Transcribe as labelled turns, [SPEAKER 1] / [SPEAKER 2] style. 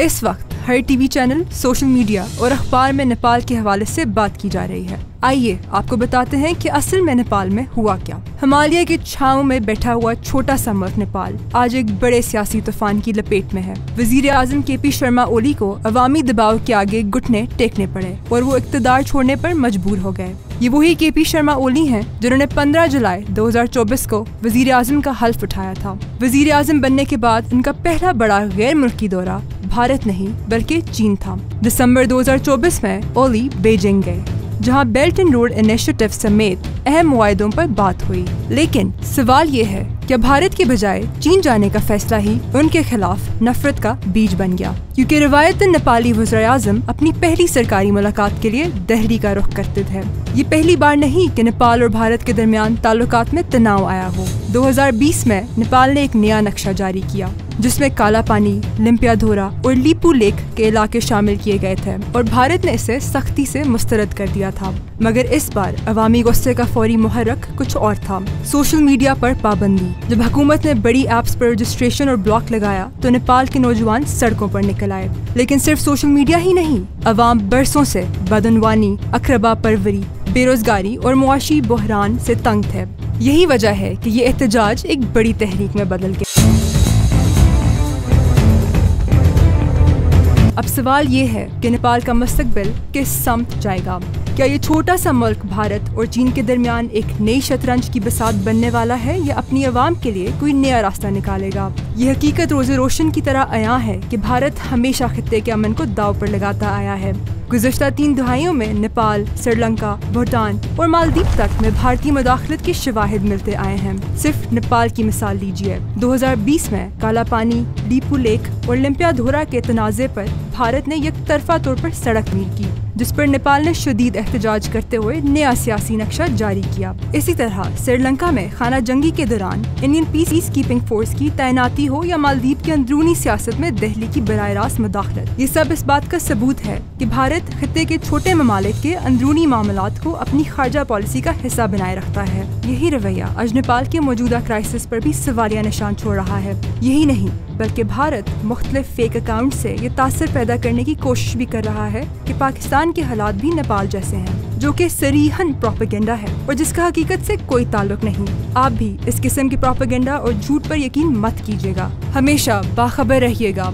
[SPEAKER 1] इस वक्त हर TV channel, social media और अखबार में नेपाल के हवाले से बात की जा रही है। आइए आपको बताते हैं कि असल में नेपाल में हुआ क्या। हिमालय की छांव में बैठा हुआ छोटा सा मुल्क नेपाल आज एक बड़े सियासी तूफान की लपेट में है। वजीर आजम KP शर्मा ओली को अवामी दबाव के आगे घुटने टेकने पड़े और वो इक़्तिदार छोड़ने पर मजबूर हो गए। ये वही KP शर्मा ओली हैं जिन्होंने 15 जुलाई 2024 को वजीर आजम का हल्फ उठाया था। वजीर आजम बनने के बाद उनका पहला बड़ा गैर मुल्की दौरा भारत नहीं बल्कि चीन था। दिसंबर 2024 में ओली बीजिंग गए, जहां बेल्ट एंड रोड इनिशिएटिव समेत अहम मुआहदों पर बात हुई। लेकिन सवाल ये है कि भारत के बजाय चीन जाने का फैसला ही उनके खिलाफ नफरत का बीज बन गया, क्योंकि रवायतन नेपाली वज़ीर आज़म अपनी पहली सरकारी मुलाकात के लिए दिल्ली का रुख करते थे। ये पहली बार नहीं कि नेपाल और भारत के दरमियान ताल्लुकात में तनाव आया हो। 2020 में नेपाल ने एक नया नक्शा जारी किया जिसमें काला पानी, लिम्पियाधोरा और लीपू लेक के इलाके शामिल किए गए थे और भारत ने इसे सख्ती से मुस्तरद कर दिया था। मगर इस बार अवामी गुस्से का फौरी मुहर्रक कुछ और था। सोशल मीडिया पर पाबंदी। जब हुकूमत ने बड़ी ऐप्स पर रजिस्ट्रेशन और ब्लॉक लगाया तो नेपाल के नौजवान सड़कों पर निकल आए। लेकिन सिर्फ सोशल मीडिया ही नहीं, अवाम बरसों से बदनवानी, अखरबा परवरी, बेरोजगारी और मुआशी बहरान से तंग थे। यही वजह है कि ये एहतजाज एक बड़ी तहरीक में बदल गया। अब सवाल ये है कि नेपाल का मुस्तकबिल किस समत जाएगा। क्या ये छोटा सा मुल्क भारत और चीन के दरमियान एक नई शतरंज की बसात बनने वाला है या अपनी आवाम के लिए कोई नया रास्ता निकालेगा? ये हकीकत रोज़े रोशन की तरह आया है कि भारत हमेशा खित्ते के अमन को दाव पर लगाता आया है। गुज़श्ता 3 दहाइयों में नेपाल, श्रीलंका, भूटान और मालदीव तक में भारतीय मुदाखलत के शवाहिद मिलते आए हैं। सिर्फ नेपाल की मिसाल लीजिए। 2020 में काला पानी, लीपू लेक और लिम्पियाधोरा के तनाज़े पर भारत ने एक तरफा तौर पर सड़क मील की, जिस पर नेपाल ने शदीद एहतजाज करते हुए नया सियासी नक्शा जारी किया। इसी तरह श्रीलंका में खाना जंगी के दौरान इंडियन पीस कीपिंग फोर्स की तैनाती हो या मालदीव की अंदरूनी सियासत में दिल्ली की बराह रास्त मुदाखलत, ये सब इस बात का सबूत है कि भारत खित्ते के छोटे ममालिक के अंदरूनी मामलात को अपनी खारजा पॉलिसी का हिस्सा बनाए रखता है। यही रवैया आज नेपाल के मौजूदा क्राइसिस पर भी सवालिया निशान छोड़ रहा है। यही नहीं बल्कि भारत मुख्तलिफ फेक अकाउंट से ये तासर पैदा करने की कोशिश भी कर रहा है कि पाकिस्तान के हालात भी नेपाल जैसे हैं, जो कि सरीहन प्रोपेगेंडा है और जिसका हकीकत से कोई ताल्लुक नहीं। आप भी इस किस्म की प्रोपेगेंडा और झूठ पर यकीन मत कीजिएगा। हमेशा बाखबर रहिएगा।